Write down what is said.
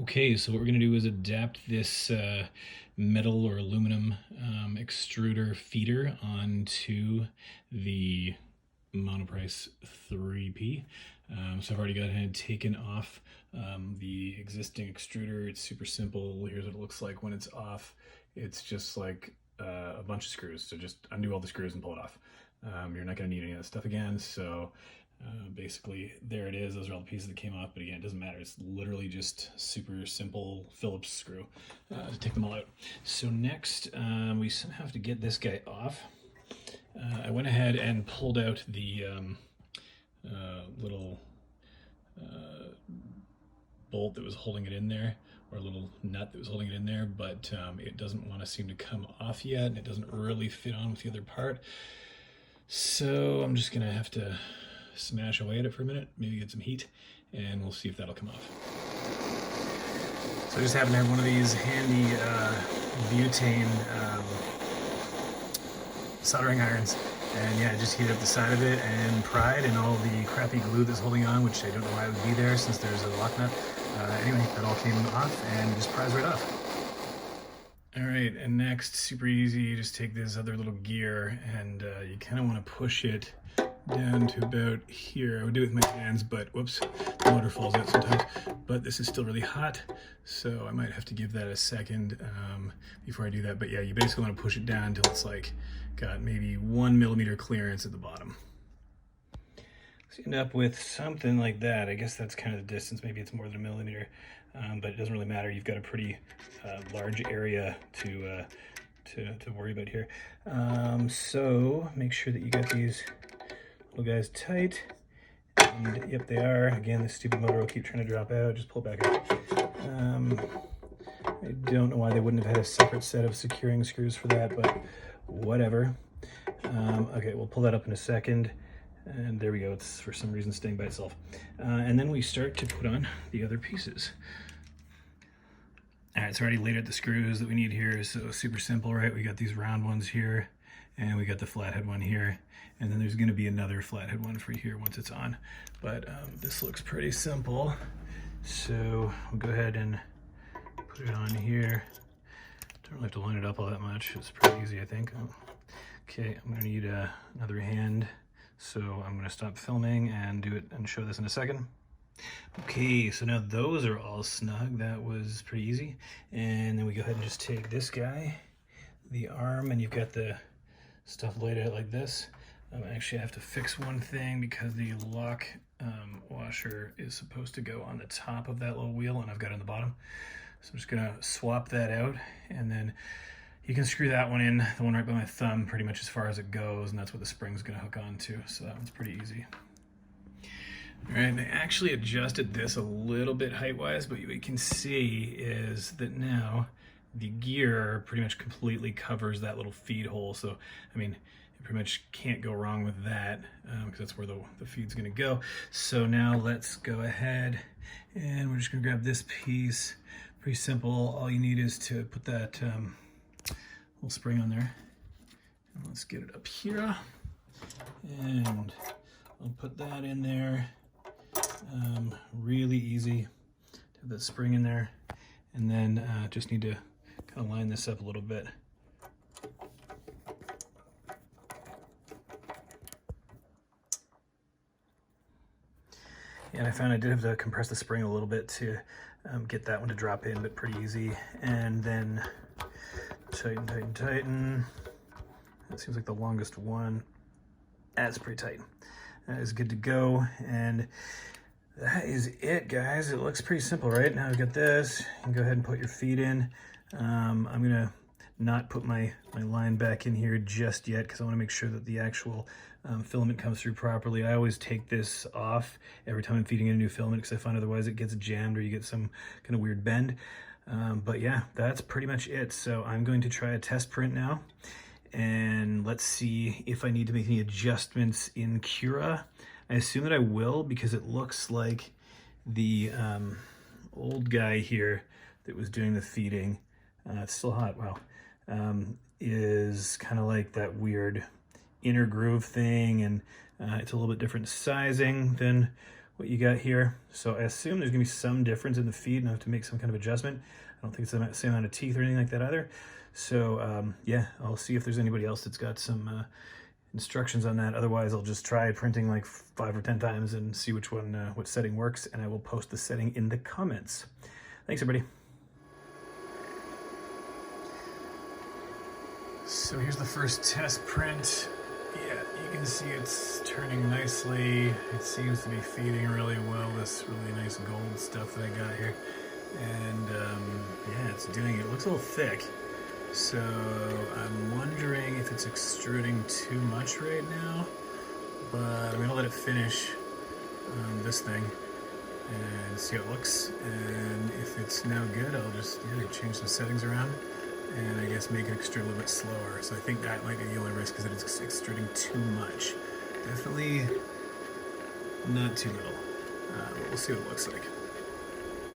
Okay, so what we're going to do is adapt this metal or aluminum extruder feeder onto the Monoprice 3P. So I've already got ahead and taken off the existing extruder. It's super simple. Here's what it looks like when it's off. It's just like a bunch of screws. So just undo all the screws and pull it off. You're not going to need any of that stuff again. So basically there it is. Those are all the pieces that came off, but again, it doesn't matter. It's literally just super simple Phillips screw to take them all out. So next we somehow have to get this guy off. I went ahead and pulled out the little bolt that was holding it in there, or a little nut that was holding it in there, but it doesn't want to seem to come off yet, and it doesn't really fit on with the other part. So I'm just gonna have to smash away at it for a minute, maybe get some heat, and we'll see if that'll come off. So I just happen to have one of these handy butane soldering irons, and yeah, I just heated up the side of it and pried, and all the crappy glue that's holding on, which I don't know why it would be there since there's a lock nut. Anyway, that all came off and just pries right off. All right, and next, super easy, you just take this other little gear and you kind of want to push it down to about here. I would do it with my hands, but whoops, the motor falls out sometimes. But this is still really hot, so I might have to give that a second before I do that. But yeah, you basically want to push it down until it's like got maybe 1 millimeter clearance at the bottom. So you end up with something like that. I guess that's kind of the distance. Maybe it's more than 1 millimeter, but it doesn't really matter. You've got a pretty large area to worry about here. So make sure that you got these little guys tight. And yep, they are. Again, this stupid motor will keep trying to drop out. Just pull it back up. I don't know why they wouldn't have had a separate set of securing screws for that, but whatever. Okay, we'll pull that up in a second. And there we go, it's for some reason staying by itself. And then we start to put on the other pieces. All right, it's already laid out the screws that we need here, so super simple, right? We got these round ones here, and we got the flathead one here, and then there's gonna be another flathead one for here once it's on. But this looks pretty simple. So we'll go ahead and put it on here. Don't really have to line it up all that much. It's pretty easy, I think. Okay, I'm gonna need another hand. So I'm gonna stop filming and do it and show this in a second. Okay, so now those are all snug. That was pretty easy. And then we go ahead and just take this guy, the arm, and you've got the stuff laid out like this. Actually, I have to fix one thing because the lock washer is supposed to go on the top of that little wheel, and I've got it on the bottom. So I'm just gonna swap that out, and then you can screw that one in, the one right by my thumb, pretty much as far as it goes, and that's what the spring's gonna hook onto, so that one's pretty easy. All right, and I actually adjusted this a little bit height-wise, but what you can see is that now the gear pretty much completely covers that little feed hole, so, I mean, you pretty much can't go wrong with that, because that's where the feed's gonna go. So now let's go ahead, and we're just gonna grab this piece. Pretty simple, all you need is to put that little spring on there. And let's get it up here. And I'll put that in there. Really easy to have that spring in there. And then just need to kind of line this up a little bit. And I found I did have to compress the spring a little bit to get that one to drop in, but pretty easy. And then tighten, tighten, tighten. That seems like the longest one. That's pretty tight. That is good to go. And that is it, guys. It looks pretty simple, right? Now we've got this. You can go ahead and put your feet in. I'm gonna not put my line back in here just yet because I wanna make sure that the actual filament comes through properly. I always take this off every time I'm feeding in a new filament because I find otherwise it gets jammed or you get some kind of weird bend. But yeah, that's pretty much it. So I'm going to try a test print now, and let's see if I need to make any adjustments in Cura. I assume that I will because it looks like the old guy here that was doing the feeding, it's still hot, wow, is kind of like that weird inner groove thing, and it's a little bit different sizing than what you got here. So I assume there's gonna be some difference in the feed and I have to make some kind of adjustment. I don't think it's the same amount of teeth or anything like that either. So yeah, I'll see if there's anybody else that's got some instructions on that. Otherwise, I'll just try printing like 5 or 10 times and see which one, what setting works, and I will post the setting in the comments. Thanks, everybody. So here's the first test print. Yeah, you can see it's turning nicely. It seems to be feeding really well, this really nice gold stuff that I got here. And yeah, it's doing it. It looks a little thick. So I'm wondering if it's extruding too much right now, but I'm gonna let it finish this thing and see how it looks. And if it's now good, I'll just change some settings around and I guess make it extrude a little bit slower. So I think that might be the only risk, is that it's extruding too much. Definitely not too little, but we'll see what it looks like.